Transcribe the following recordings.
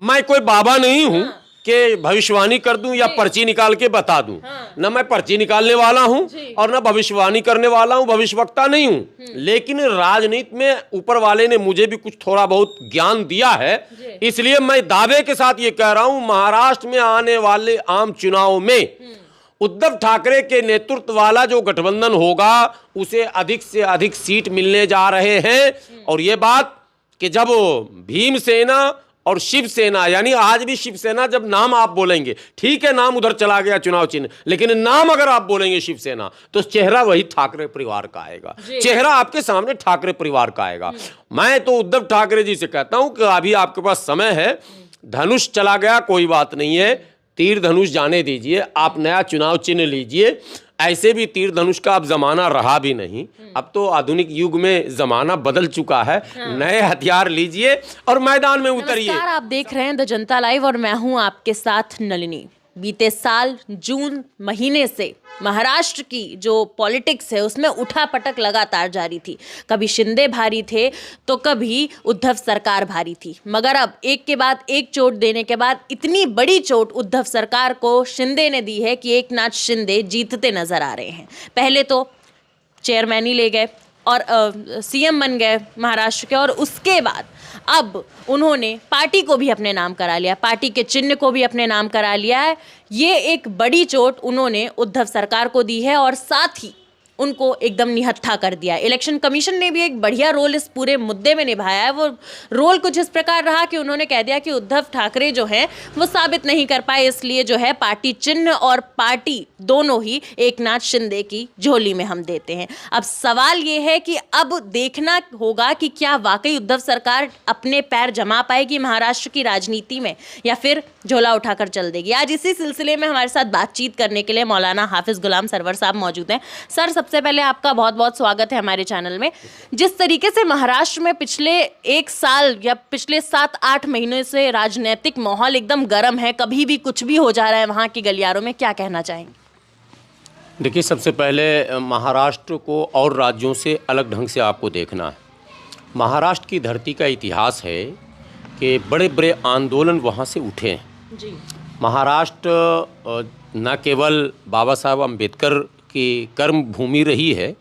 मैं कोई बाबा नहीं हूं कि भविष्यवाणी कर दूं या पर्ची निकाल के बता दूं। ना मैं पर्ची निकालने वाला हूं और ना भविष्यवाणी करने वाला हूं, भविष्यवक्ता नहीं हूं। लेकिन राजनीति में ऊपर वाले ने मुझे भी कुछ थोड़ा बहुत ज्ञान दिया है, इसलिए मैं दावे के साथ ये कह रहा हूं, महाराष्ट्र में आने वाले आम चुनाव में उद्धव ठाकरे के नेतृत्व वाला जो गठबंधन होगा उसे अधिक से अधिक सीट मिलने जा रहे हैं। और ये बात कि जब भीमसेना और शिवसेना, यानी आज भी शिवसेना जब नाम आप बोलेंगे, ठीक है नाम उधर चला गया चुनाव चिन्ह, लेकिन नाम अगर आप बोलेंगे शिवसेना तो चेहरा वही ठाकरे परिवार का आएगा, चेहरा आपके सामने ठाकरे परिवार का आएगा। मैं तो उद्धव ठाकरे जी से कहता हूं कि अभी आपके पास समय है, धनुष चला गया कोई बात नहीं है, तीर धनुष जाने दीजिए, आप नया चुनाव चिन्ह लीजिए। ऐसे भी तीर धनुष का अब जमाना रहा भी नहीं, अब तो आधुनिक युग में जमाना बदल चुका है। नए हथियार लीजिए और मैदान में उतरिए। नमस्कार, आप देख रहे हैं द जनता लाइव और मैं हूं आपके साथ नलिनी। बीते साल जून महीने से महाराष्ट्र की जो पॉलिटिक्स है उसमें उठापटक लगातार जारी थी। कभी शिंदे भारी थे तो कभी उद्धव सरकार भारी थी, मगर अब एक के बाद एक चोट देने के बाद इतनी बड़ी चोट उद्धव सरकार को शिंदे ने दी है कि एकनाथ शिंदे जीतते नजर आ रहे हैं। पहले तो चेयरमैन ही ले गए और सीएम बन गए महाराष्ट्र के, और उसके बाद अब उन्होंने पार्टी को भी अपने नाम करा लिया, पार्टी के चिन्ह को भी अपने नाम करा लिया है। ये एक बड़ी चोट उन्होंने उद्धव सरकार को दी है और साथ ही उनको एकदम निहत्था कर दिया। इलेक्शन कमीशन ने भी एक बढ़िया रोल इस पूरे मुद्दे में निभाया है। वो रोल कुछ इस प्रकार रहा कि उन्होंने कह दिया कि उद्धव ठाकरे जो हैं वो साबित नहीं कर पाए, इसलिए जो है पार्टी चिन्ह और पार्टी दोनों ही एकनाथ शिंदे की झोली में हम देते हैं। अब सवाल ये है कि अब देखना होगा कि क्या वाकई उद्धव सरकार अपने पैर जमा पाएगी महाराष्ट्र की राजनीति में या फिर झोला उठाकर चल देगी। आज इसी सिलसिले में हमारे साथ बातचीत करने के लिए मौलाना हाफिज गुलाम सरवर साहब मौजूद हैं। सर, सबसे पहले आपका बहुत बहुत स्वागत है हमारे चैनल में। जिस तरीके से महाराष्ट्र में पिछले एक साल या पिछले 7-8 महीने से राजनीतिक माहौल एकदम गर्म है, कभी भी कुछ भी हो जा रहा है वहाँ के गलियारों में, क्या कहना चाहेंगे? देखिए, सबसे पहले महाराष्ट्र को और राज्यों से अलग ढंग से आपको देखना है। महाराष्ट्र की धरती का इतिहास है कि बड़े बड़े आंदोलन वहाँ से उठे हैं। जी। महाराष्ट्र न केवल बाबा साहब अम्बेडकर की कर्म भूमि रही है,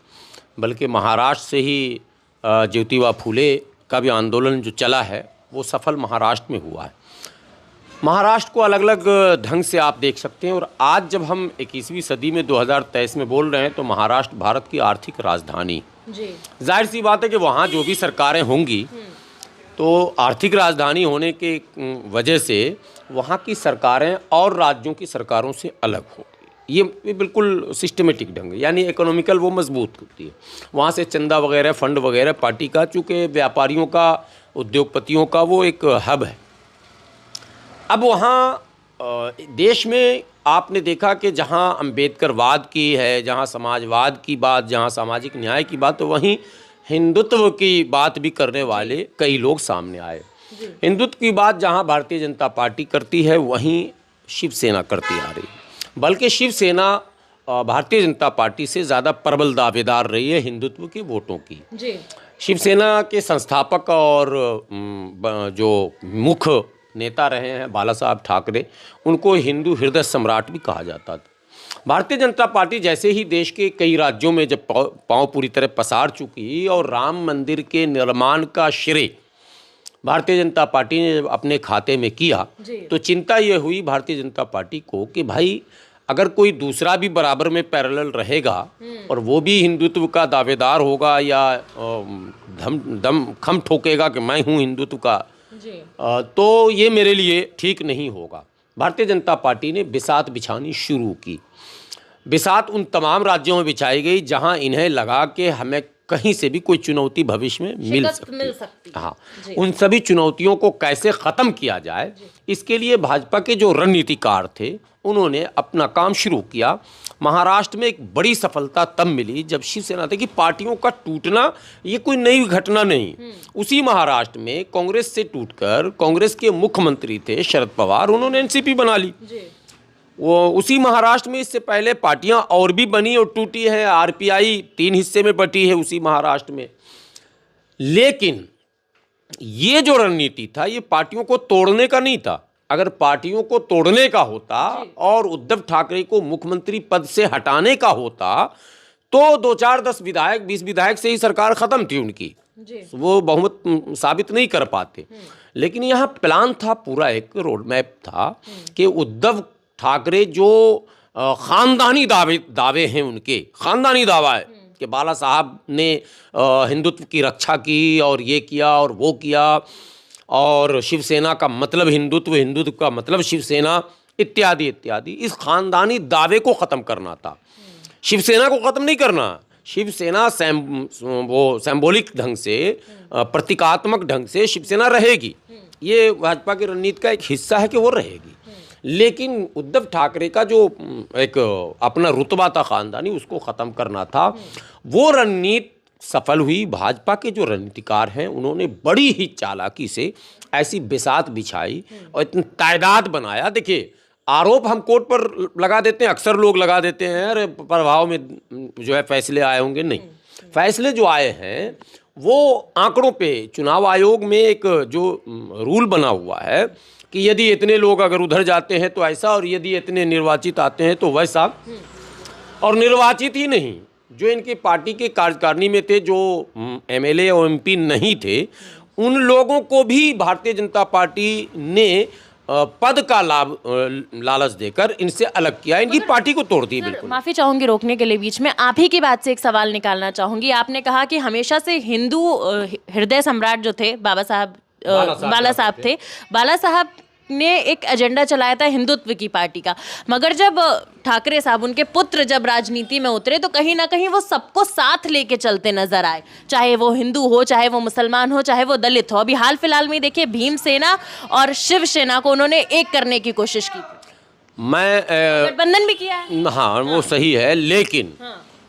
बल्कि महाराष्ट्र से ही ज्योतिबा फूले का भी आंदोलन जो चला है वो सफल महाराष्ट्र में हुआ है। महाराष्ट्र को अलग अलग ढंग से आप देख सकते हैं। और आज जब हम 21वीं सदी में 2023 में बोल रहे हैं तो महाराष्ट्र भारत की आर्थिक राजधानी, जाहिर सी बात है कि वहाँ जो भी सरकारें होंगी तो आर्थिक राजधानी होने के वजह से वहाँ की सरकारें और राज्यों की सरकारों से अलग होगी। ये बिल्कुल सिस्टमेटिक ढंग है, यानी इकोनॉमिकल वो मजबूत होती है। वहाँ से चंदा वगैरह, फंड वगैरह पार्टी का, चूँकि व्यापारियों का, उद्योगपतियों का वो एक हब है। अब वहाँ देश में आपने देखा कि जहाँ अम्बेडकरवाद की है, जहाँ समाजवाद की बात, जहाँ सामाजिक न्याय की बात, तो वहीं हिंदुत्व की बात भी करने वाले कई लोग सामने आए। हिंदुत्व की बात जहाँ भारतीय जनता पार्टी करती है वहीं शिवसेना करती आ रही है। बल्कि शिवसेना भारतीय जनता पार्टी से ज़्यादा प्रबल दावेदार रही है हिंदुत्व के वोटों की। शिवसेना के संस्थापक और जो मुख्य नेता रहे हैं बाला साहब ठाकरे, उनको हिंदू हृदय सम्राट भी कहा जाता था। भारतीय जनता पार्टी जैसे ही देश के कई राज्यों में जब पांव पूरी तरह पसार चुकी और राम मंदिर के निर्माण का श्रेय भारतीय जनता पार्टी ने जब अपने खाते में किया तो चिंता ये हुई भारतीय जनता पार्टी को कि भाई अगर कोई दूसरा भी बराबर में पैरेलल रहेगा और वो भी हिंदुत्व का दावेदार होगा या दम खम ठोकेगा कि मैं हूँ हिंदुत्व का, तो ये मेरे लिए ठीक नहीं होगा। भारतीय जनता पार्टी ने बिसात बिछानी शुरू की। बिसात उन तमाम राज्यों में बिछाई गई जहां इन्हें लगा कि हमें कहीं से भी कोई चुनौती भविष्य में मिल सकती। हाँ, उन सभी चुनौतियों को कैसे ख़त्म किया जाए, इसके लिए भाजपा के जो रणनीतिकार थे उन्होंने अपना काम शुरू किया। महाराष्ट्र में एक बड़ी सफलता तब मिली जब शिवसेना थी कि पार्टियों का टूटना ये कोई नई घटना नहीं। उसी महाराष्ट्र में कांग्रेस से टूटकर कांग्रेस के मुख्यमंत्री थे शरद पवार, उन्होंने एनसीपी बना ली। वो उसी महाराष्ट्र में इससे पहले पार्टियां और भी बनी और टूटी हैं। आरपीआई 3 हिस्से में बटी है उसी महाराष्ट्र में। लेकिन ये जो रणनीति था ये पार्टियों को तोड़ने का नहीं था। अगर पार्टियों को तोड़ने का होता और उद्धव ठाकरे को मुख्यमंत्री पद से हटाने का होता तो 2-4-10 विधायक 20 विधायक से ही सरकार खत्म थी उनकी, वो बहुमत साबित नहीं कर पाते। लेकिन यहाँ प्लान था, पूरा एक रोड मैप था कि उद्धव ठाकरे जो खानदानी दावे हैं, उनके खानदानी दावा है कि बाला साहब ने हिंदुत्व की रक्षा की और ये किया और वो किया, और शिवसेना का मतलब हिंदुत्व, हिंदुत्व का मतलब शिवसेना, इत्यादि इत्यादि। इस खानदानी दावे को ख़त्म करना था, शिवसेना को ख़त्म नहीं करना। शिवसेना वो सिंबॉलिक ढंग से, प्रतीकात्मक ढंग से शिवसेना रहेगी, ये भाजपा की रणनीति का एक हिस्सा है कि वो रहेगी। लेकिन उद्धव ठाकरे का जो एक अपना रुतबा था खानदानी, उसको ख़त्म करना था। वो रणनीति सफल हुई। भाजपा के जो रणनीतिकार हैं उन्होंने बड़ी ही चालाकी से ऐसी बिसात बिछाई और इतनी तादाद बनाया। देखिए, आरोप हम कोर्ट पर लगा देते हैं, अक्सर लोग लगा देते हैं, अरे प्रभाव में जो है फैसले आए होंगे। नहीं, फैसले जो आए हैं वो आंकड़ों पे, चुनाव आयोग में एक जो रूल बना हुआ है कि यदि इतने लोग अगर उधर जाते हैं तो ऐसा, और यदि इतने निर्वाचित आते हैं तो वैसा। और निर्वाचित ही नहीं, जो इनकी पार्टी के कार्यकारिणी में थे, जो एमएलए और एमपी नहीं थे, उन लोगों को भी भारतीय जनता पार्टी ने पद का लालच देकर इनसे अलग किया, इनकी पार्टी को तोड़ दी। बिल्कुल माफी चाहूंगी रोकने के लिए, बीच में आप ही की बात से एक सवाल निकालना चाहूंगी। आपने कहा कि हमेशा से हिंदू हृदय सम्राट जो थे बाला साहब थे। बाला साहब ने एक एजेंडा चलाया था हिंदुत्व की पार्टी का, मगर जब ठाकरे साहब, उनके पुत्र जब राजनीति में उतरे तो कहीं ना कहीं वो सबको साथ लेके चलते नजर आए, चाहे वो हिंदू हो, चाहे वो मुसलमान हो, चाहे वो दलित हो। अभी हाल फिलहाल में देखिए भीमसेना और शिवसेना को उन्होंने एक करने की कोशिश की थी, गठबंधन भी किया है। हाँ, वो सही है, लेकिन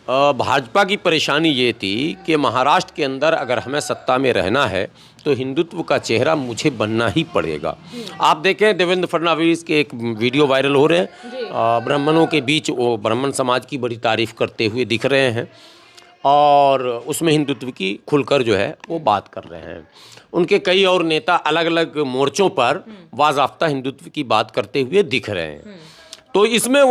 भाजपा की परेशानी ये थी कि महाराष्ट्र के अंदर अगर हमें सत्ता में रहना है तो हिंदुत्व का चेहरा मुझे बनना ही पड़ेगा। आप देखें, देवेंद्र फडणवीस के एक वीडियो वायरल हो रहे हैं, ब्राह्मणों के बीच वो ब्राह्मण समाज की बड़ी तारीफ करते हुए दिख रहे हैं और उसमें हिंदुत्व की खुलकर जो है वो बात कर रहे हैं। उनके कई और नेता अलग अलग मोर्चों पर वाज़ाफ्ता हिंदुत्व की बात करते हुए दिख रहे हैं। तो इसमें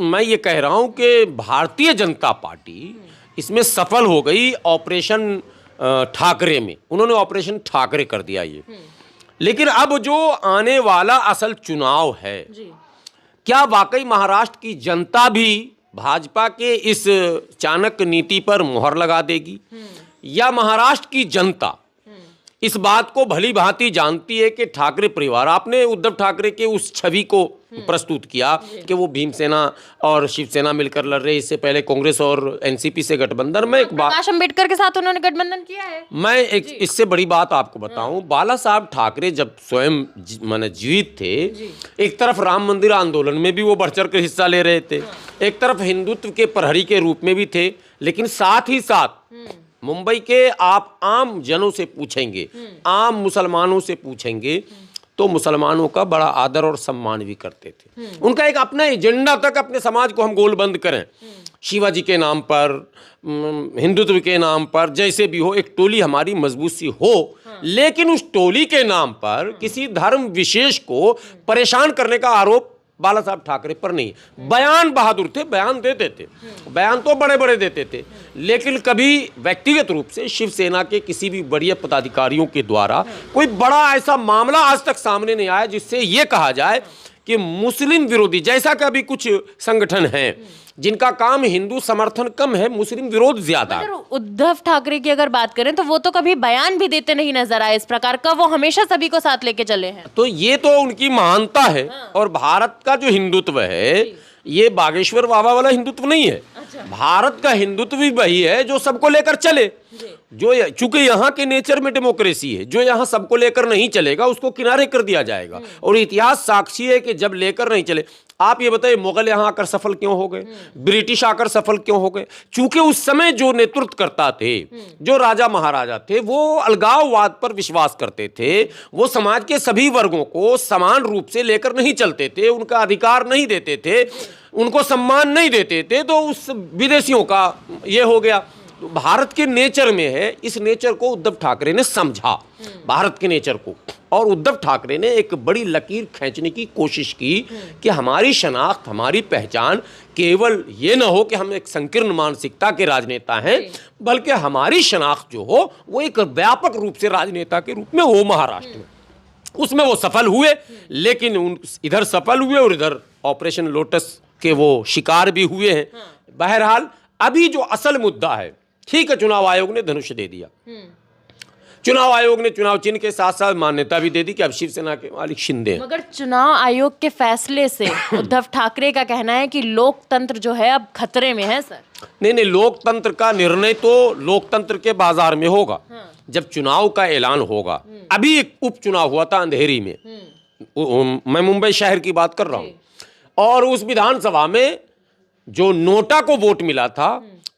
मैं ये कह रहा हूँ कि भारतीय जनता पार्टी इसमें सफल हो गई। ऑपरेशन ठाकरे में उन्होंने ऑपरेशन ठाकरे कर दिया ये। लेकिन अब जो आने वाला असल चुनाव है, क्या वाकई महाराष्ट्र की जनता भी भाजपा के इस चाणक्य नीति पर मुहर लगा देगी, या महाराष्ट्र की जनता इस बात को भली भांति जानती है कि ठाकरे परिवार, आपने उद्धव ठाकरे के उस छवि को प्रस्तुत किया कि वो भीमसेना और शिवसेना मिलकर लड़ रहे, इससे पहले कांग्रेस और एनसीपी से गठबंधन में, एक बात प्रकाश अंबेडकर के साथ उन्होंने गठबंधन किया है। मैं एक इससे बड़ी बात आपको बताऊं, बाला साहब ठाकरे जब स्वयं माने जीवित थे, एक तरफ राम मंदिर आंदोलन में भी वो बढ़ चढ़ कर हिस्सा ले रहे थे, एक तरफ हिंदुत्व के प्रहरी के रूप में भी थे, लेकिन साथ ही साथ मुंबई के आप आम जनों से पूछेंगे, आम मुसलमानों से पूछेंगे तो मुसलमानों का बड़ा आदर और सम्मान भी करते थे। उनका एक अपना एजेंडा तक, अपने समाज को हम गोलबंद करें, शिवाजी के नाम पर, हिंदुत्व के नाम पर, जैसे भी हो, एक टोली हमारी मजबूत सी हो, लेकिन उस टोली के नाम पर किसी धर्म विशेष को परेशान करने का आरोप बाला साहब ठाकरे पर नहीं। बयान बहादुर थे, बयान देते थे, बयान तो बड़े बड़े देते थे, लेकिन कभी व्यक्तिगत रूप से शिवसेना के किसी भी बड़े पदाधिकारियों के द्वारा कोई बड़ा ऐसा मामला आज तक सामने नहीं आया जिससे ये कहा जाए कि मुस्लिम विरोधी, जैसा कि अभी कुछ संगठन हैं जिनका काम हिंदू समर्थन कम है, मुस्लिम विरोध ज्यादा है। उद्धव ठाकरे की अगर बात करें तो वो तो कभी बयान भी देते नहीं नजर आए इस प्रकार का, वो हमेशा सभी को साथ लेके चले हैं। तो ये तो उनकी महानता है। और भारत का जो हिंदुत्व है ये बागेश्वर बाबा वाला हिंदुत्व नहीं है। भारत का हिंदुत्व भी वही है जो सबको लेकर चले, जो चूंकि यहाँ के नेचर में डेमोक्रेसी है, जो यहाँ सबको लेकर नहीं चलेगा उसको किनारे कर दिया जाएगा। और इतिहास साक्षी है कि जब लेकर नहीं चले, आप ये बताइए मुगल यहाँ आकर सफल क्यों हो गए, ब्रिटिश आकर सफल क्यों हो गए? चूंकि उस समय जो नेतृत्व करता थे, जो राजा महाराजा थे, वो अलगाववाद पर विश्वास करते थे, वो समाज के सभी वर्गों को समान रूप से लेकर नहीं चलते थे, उनका अधिकार नहीं देते थे, उनको सम्मान नहीं देते थे। तो उस विदेशियों का ये हो गया, तो भारत के नेचर में है, इस नेचर को उद्धव ठाकरे ने समझा, भारत के नेचर को, और उद्धव ठाकरे ने एक बड़ी लकीर खींचने की कोशिश की कि हमारी शनाख्त, हमारी पहचान केवल ये ना हो कि हम एक संकीर्ण मानसिकता के राजनेता हैं, बल्कि हमारी शनाख्त जो हो वो एक व्यापक रूप से राजनेता के रूप में हो महाराष्ट्र में। उसमें वो सफल हुए, लेकिन इधर सफल हुए और इधर ऑपरेशन लोटस के वो शिकार भी हुए हैं। बहरहाल अभी जो असल मुद्दा है, ठीक है, चुनाव आयोग ने धनुष दे दिया, चुनाव आयोग ने चुनाव चिन्ह के साथ साथ मान्यता भी दे दी कि अब शिवसेना के मालिक शिंदे हैं। मगर चुनाव आयोग के फैसले से उद्धव ठाकरे का कहना है कि लोकतंत्र जो है अब खतरे में है सर। नहीं, लोकतंत्र का निर्णय तो लोकतंत्र के बाजार में होगा, जब चुनाव का ऐलान होगा। अभी एक उपचुनाव हुआ था अंधेरी में, मैं मुंबई शहर की बात कर रहा हूं, और उस विधानसभा में जो नोटा को वोट मिला था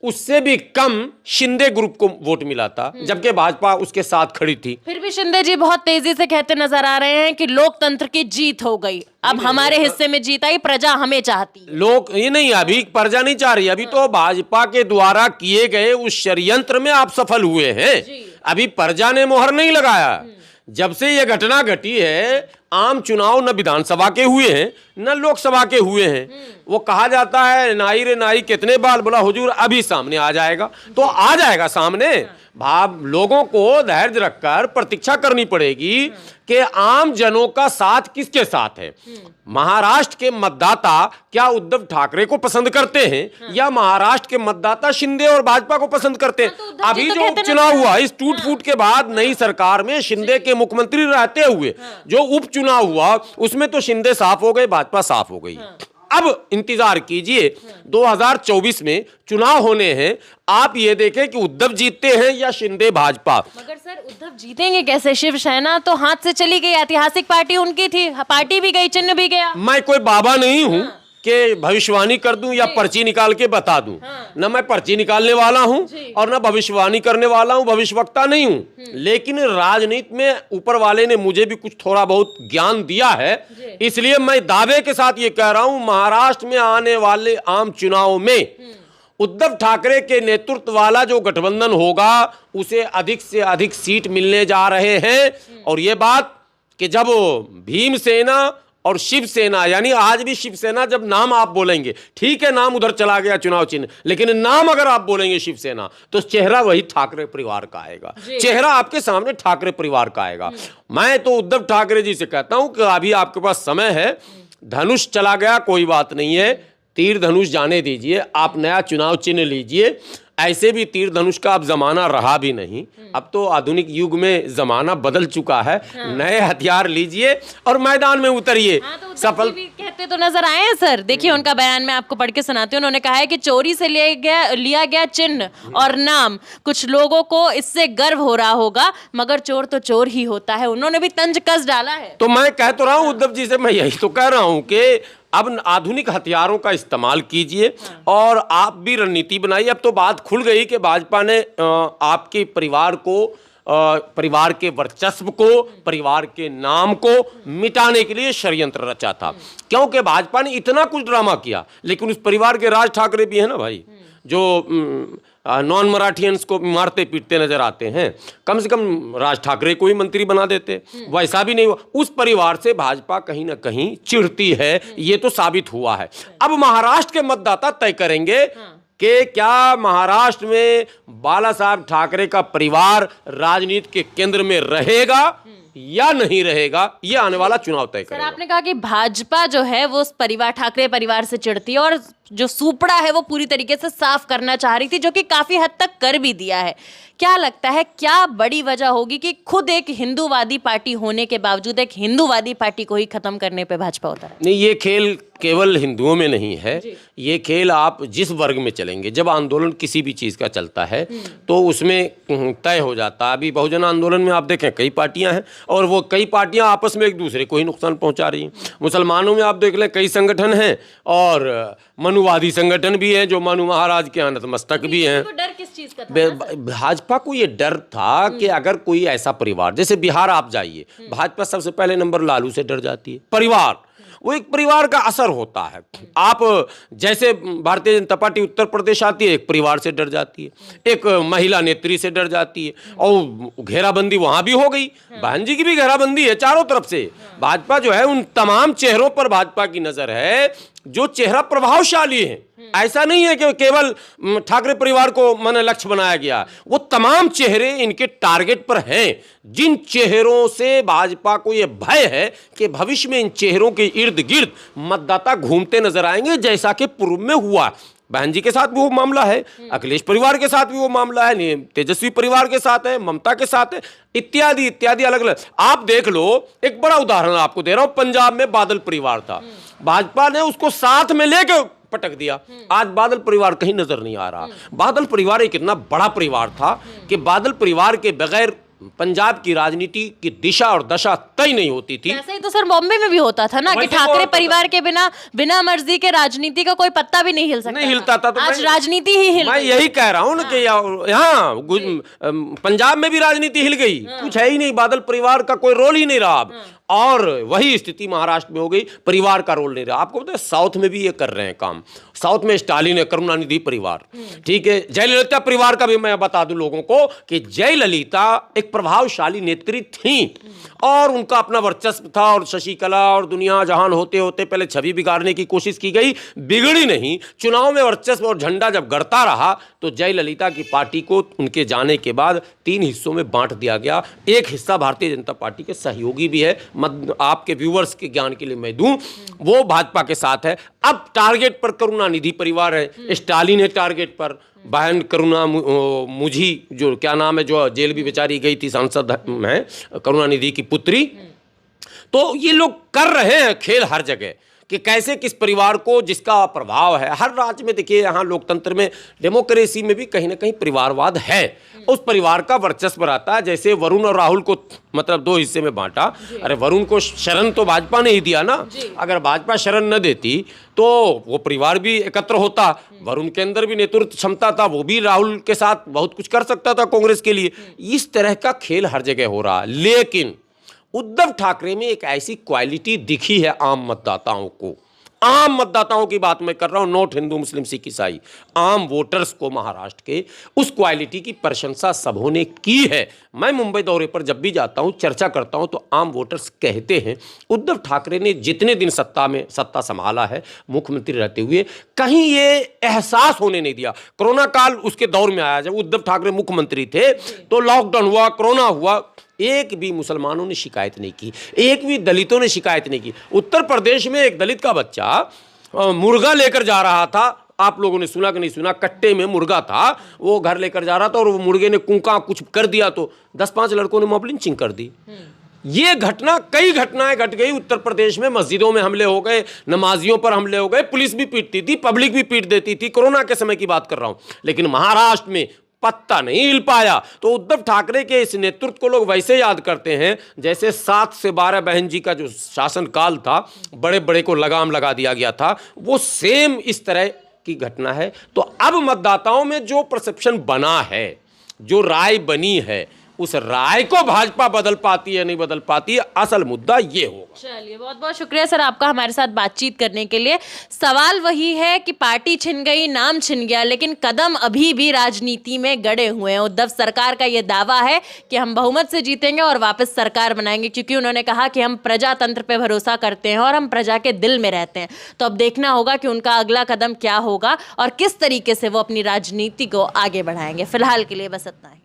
उससे भी कम शिंदे ग्रुप को वोट मिला था, जबकि भाजपा उसके साथ खड़ी थी। फिर भी शिंदे जी बहुत तेजी से कहते नजर आ रहे हैं कि लोकतंत्र की जीत हो गई, अब हमारे हिस्से में जीत आई, प्रजा हमें चाहती है। लोग ये नहीं, अभी प्रजा नहीं चाह रही, अभी तो भाजपा के द्वारा किए गए उस षड्यंत्र में आप सफल हुए हैं, अभी प्रजा ने मोहर नहीं लगाया। जब से यह घटना घटी है, आम चुनाव न विधानसभा के हुए हैं न लोकसभा के हुए हैं। वो कहा जाता है नाई रे नाई कितने बाल, बोला हुजूर अभी सामने आ जाएगा, तो आ जाएगा सामने। भाव लोगों को धैर्य रखकर प्रतीक्षा करनी पड़ेगी कि आम जनों का साथ किसके साथ है। महाराष्ट्र के मतदाता क्या उद्धव ठाकरे को पसंद करते हैं या महाराष्ट्र के मतदाता शिंदे और भाजपा को पसंद करते हैं? तो अभी जो उपचुनाव हुआ, इस टूट फूट के बाद नई सरकार में शिंदे के मुख्यमंत्री रहते हुए जो उपचुनाव हुआ उसमें तो शिंदे साफ हो गए, भाजपा साफ हो गई। अब इंतजार कीजिए, 2024 में चुनाव होने हैं, आप ये देखें कि उद्धव जीतते हैं या शिंदे भाजपा। मगर सर उद्धव जीतेंगे कैसे? शिवसेना तो हाथ से चली गई, ऐतिहासिक पार्टी उनकी थी, पार्टी भी गई, चिन्ह भी गया। मैं कोई बाबा नहीं हूं कि भविष्यवाणी कर दूं या पर्ची निकाल के बता दूं, न मैं पर्ची निकालने वाला हूं और न भविष्यवाणी करने वाला हूं, भविष्यवक्ता नहीं हूं। लेकिन राजनीति में ऊपर वाले ने मुझे भी कुछ थोड़ा बहुत ज्ञान दिया है, इसलिए मैं दावे के साथ ये कह रहा हूं, महाराष्ट्र में आने वाले आम चुनाव में उद्धव ठाकरे के नेतृत्व वाला जो गठबंधन होगा उसे अधिक से अधिक सीट मिलने जा रहे हैं। और ये बात कि जब भीमसेना और शिवसेना, यानी आज भी शिवसेना, जब नाम आप बोलेंगे, ठीक है नाम उधर चला गया चुनाव चिन्ह, लेकिन नाम अगर आप बोलेंगे शिवसेना तो चेहरा वही ठाकरे परिवार का आएगा, चेहरा आपके सामने ठाकरे परिवार का आएगा। मैं तो उद्धव ठाकरे जी से कहता हूं कि अभी आपके पास समय है, धनुष चला गया कोई बात नहीं है, तीर धनुष जाने दीजिए, आप नया चुनाव चिन्ह लीजिए। ऐसे भी तीर धनुष का अब जमाना रहा भी नहीं, अब तो आधुनिक युग में जमाना बदल चुका है। नए हथियार लीजिए और मैदान में उतरिए। तो सफल भी कहते तो नजर आए हैं सर, देखिए उनका बयान मैं आपको पढ़ के सुनाती हूँ। उन्होंने कहा है कि चोरी से लिया गया चिन्ह और नाम, कुछ लोगों को इससे गर्व हो रहा होगा, मगर चोर तो चोर ही होता है। उन्होंने भी तंज कस डाला है। तो मैं कह तो रहा हूँ उद्धव जी से, मैं यही तो कह रहा हूँ कि अब आधुनिक हथियारों का इस्तेमाल कीजिए और आप भी रणनीति बनाइए। अब तो बात खुल गई कि भाजपा ने आपके परिवार को, परिवार के वर्चस्व को, परिवार के नाम को मिटाने के लिए षड्यंत्र रचा था, क्योंकि भाजपा ने इतना कुछ ड्रामा किया, लेकिन उस परिवार के राज ठाकरे भी है ना भाई, जो नॉन मराठियंस को मारते पीटते नजर आते हैं, कम से कम राज ठाकरे को ही मंत्री बना देते, वैसा भी नहीं हुआ। उस परिवार से भाजपा कहीं ना कहीं चिढ़ती है, ये तो साबित हुआ है। अब महाराष्ट्र के मतदाता तय करेंगे कि क्या महाराष्ट्र में बाला साहब ठाकरे का परिवार राजनीति के केंद्र में रहेगा या नहीं रहेगा, ये आने वाला चुनाव तय करेगा। सर आपने कहा कि भाजपा जो है वो उस परिवार, ठाकरे परिवार से चिढ़ती है और जो सुपड़ा है वो पूरी तरीके से साफ करना चाह रही थी, जो कि काफी हद तक कर भी दिया है। क्या लगता है क्या बड़ी वजह होगी कि खुद एक हिंदूवादी पार्टी होने के बावजूद एक हिंदूवादी पार्टी को ही खत्म करने पे भाजपा होता है? नहीं, ये खेल केवल हिंदुओं में नहीं है, ये खेल आप जिस वर्ग में चलेंगे, जब आंदोलन किसी भी चीज़ का चलता है तो उसमें तय हो जाता है। अभी बहुजन आंदोलन में आप देखें कई पार्टियां हैं और वो कई पार्टियां आपस में एक दूसरे को ही नुकसान पहुंचा रही हैं। मुसलमानों में आप देख लें कई संगठन हैं और मनुवादी संगठन भी है, जो मनु महाराज के नतमस्तक भी हैं। डर किस चीज का था? भाजपा को ये डर था कि अगर कोई ऐसा परिवार, जैसे बिहार आप जाइए, भाजपा सबसे पहले नंबर लालू से डर जाती है, परिवार वो एक परिवार का असर होता है। आप जैसे भारतीय जनता पार्टी उत्तर प्रदेश आती है, एक परिवार से डर जाती है, एक महिला नेत्री से डर जाती है, और घेराबंदी वहां भी हो गई, बहन जी की भी घेराबंदी है चारों तरफ से। भाजपा जो है उन तमाम चेहरों पर भाजपा की नजर है जो चेहरा प्रभावशाली है। ऐसा नहीं है कि केवल ठाकरे परिवार को मैंने लक्ष्य बनाया गया, वो तमाम चेहरे इनके टारगेट पर हैं, जिन चेहरों से भाजपा को यह भय है कि भविष्य में इन चेहरों के इर्द गिर्द मतदाता घूमते नजर आएंगे, जैसा कि पूर्व में हुआ। बहन जी के साथ भी वो मामला है, अखिलेश परिवार के साथ भी वो मामला है, तेजस्वी परिवार के साथ है, ममता के साथ है, इत्यादि इत्यादि अलग अलग। आप देख लो, एक बड़ा उदाहरण आपको दे रहा हूं, पंजाब में बादल परिवार था, भाजपा ने उसको साथ में लेकर पटक दिया। आज बादल परिवार कहीं नजर नहीं आ रहा। बादल परिवार एक इतना बड़ा परिवार था कि बादल परिवार के बगैर पंजाब की राजनीति की दिशा और दशा तय नहीं होती थी। ऐसा ही तो सर बॉम्बे में भी होता था ना कि ठाकरे परिवार के बिना मर्जी के राजनीति का कोई पत्ता भी नहीं हिल सकता, नहीं हिलता था। तो आज राजनीति ही हिल मैं यही कह रहा हूं ना कि यहाँ पंजाब में भी राजनीति हिल गई, कुछ है ही नहीं, बादल परिवार का कोई रोल ही नहीं रहा अब। और वही स्थिति महाराष्ट्र में हो गई, परिवार का रोल नहीं रहा। आपको पता है साउथ में भी ये कर रहे हैं काम। साउथ में स्टालिन है, करुणानिधि परिवार, ठीक है। जयललिता परिवार का भी मैं बता दूं लोगों को कि जयललिता एक प्रभावशाली नेत्री थी और उनका अपना वर्चस्व था, और शशिकला और दुनिया जहान होते होते पहले छवि बिगाड़ने की कोशिश की गई, बिगड़ी नहीं। चुनाव में वर्चस्व और झंडा जब गड़ता रहा तो जयललिता की पार्टी को उनके जाने के बाद 3 हिस्सों में बांट दिया गया। एक हिस्सा भारतीय जनता पार्टी के सहयोगी भी है, आपके व्यूवर्स के ज्ञान के लिए मैं दूं, वो भाजपा के साथ है। अब टारगेट पर करुणानिधि परिवार है, स्टालिन है टारगेट पर, बहन करुणा मुझी जो क्या नाम है, जो जेल भी बेचारी गई थी, सांसद है, करुणानिधि की पुत्री। तो ये लोग कर रहे हैं खेल हर जगह कि कैसे किस परिवार को, जिसका प्रभाव है हर राज्य में। देखिए यहाँ लोकतंत्र में, डेमोक्रेसी में भी कहीं ना कहीं परिवारवाद है, उस परिवार का वर्चस्व रहता है। जैसे वरुण और राहुल को मतलब 2 हिस्से में बांटा, अरे वरुण को शरण तो भाजपा ने ही दिया ना, अगर भाजपा शरण न देती तो वो परिवार भी एकत्र होता, वरुण के अंदर भी नेतृत्व क्षमता था, वो भी राहुल के साथ बहुत कुछ कर सकता था कांग्रेस के लिए। इस तरह का खेल हर जगह हो रहा है। लेकिन उद्धव ठाकरे में एक ऐसी क्वालिटी दिखी है आम मतदाताओं को, आम मतदाताओं की बात मैं कर रहा हूं, नॉट हिंदू मुस्लिम सिख ईसाई, आम वोटर्स को महाराष्ट्र के, उस क्वालिटी की प्रशंसा सबों ने की है। मैं मुंबई दौरे पर जब भी जाता हूं, चर्चा करता हूं, तो आम वोटर्स कहते हैं उद्धव ठाकरे ने जितने दिन सत्ता संभाला है मुख्यमंत्री रहते हुए, कहीं ये एहसास होने नहीं दिया। कोरोना काल उसके दौर में आया, जब उद्धव ठाकरे मुख्यमंत्री थे तो लॉकडाउन हुआ, कोरोना हुआ, एक भी मुसलमानों ने शिकायत नहीं की, एक भी दलितों ने शिकायत नहीं की। उत्तर प्रदेश में एक दलित का बच्चा मुर्गा लेकर जा रहा था, आप लोगों ने सुना कि नहीं सुना, कट्टे में मुर्गा था, वो घर लेकर जा रहा था और वो मुर्गे ने कूका कुछ कर दिया तो 10-5 लड़कों ने मॉब लिंचिंग कर दी। ये घटना, कई घटनाएं घट गई उत्तर प्रदेश में, मस्जिदों में हमले हो गए, नमाजियों पर हमले हो गए, पुलिस भी पीटती थी, पब्लिक भी पीट देती थी, कोरोना के समय की बात कर रहा हूं। लेकिन महाराष्ट्र में पत्ता नहीं हिल पाया। तो उद्धव ठाकरे के इस नेतृत्व को लोग वैसे याद करते हैं जैसे 7 से 12 बहन जी का जो शासनकाल था, बड़े बड़े को लगाम लगा दिया गया था, वो सेम इस तरह की घटना है। तो अब मतदाताओं में जो परसेप्शन बना है, जो राय बनी है, उस राय को भाजपा बदल पाती है नहीं बदल पाती है, असल मुद्दा ये होगा। चलिए, बहुत बहुत शुक्रिया सर आपका हमारे साथ बातचीत करने के लिए। सवाल वही है कि पार्टी छिन गई, नाम छिन गया, लेकिन कदम अभी भी राजनीति में गड़े हुए हैं। उद्धव सरकार का ये दावा है कि हम बहुमत से जीतेंगे और वापस सरकार बनाएंगे, क्योंकि उन्होंने कहा कि हम प्रजातंत्र पे भरोसा करते हैं और हम प्रजा के दिल में रहते हैं। तो अब देखना होगा कि उनका अगला कदम क्या होगा और किस तरीके से वो अपनी राजनीति को आगे बढ़ाएंगे। फिलहाल के लिए बस इतना ही।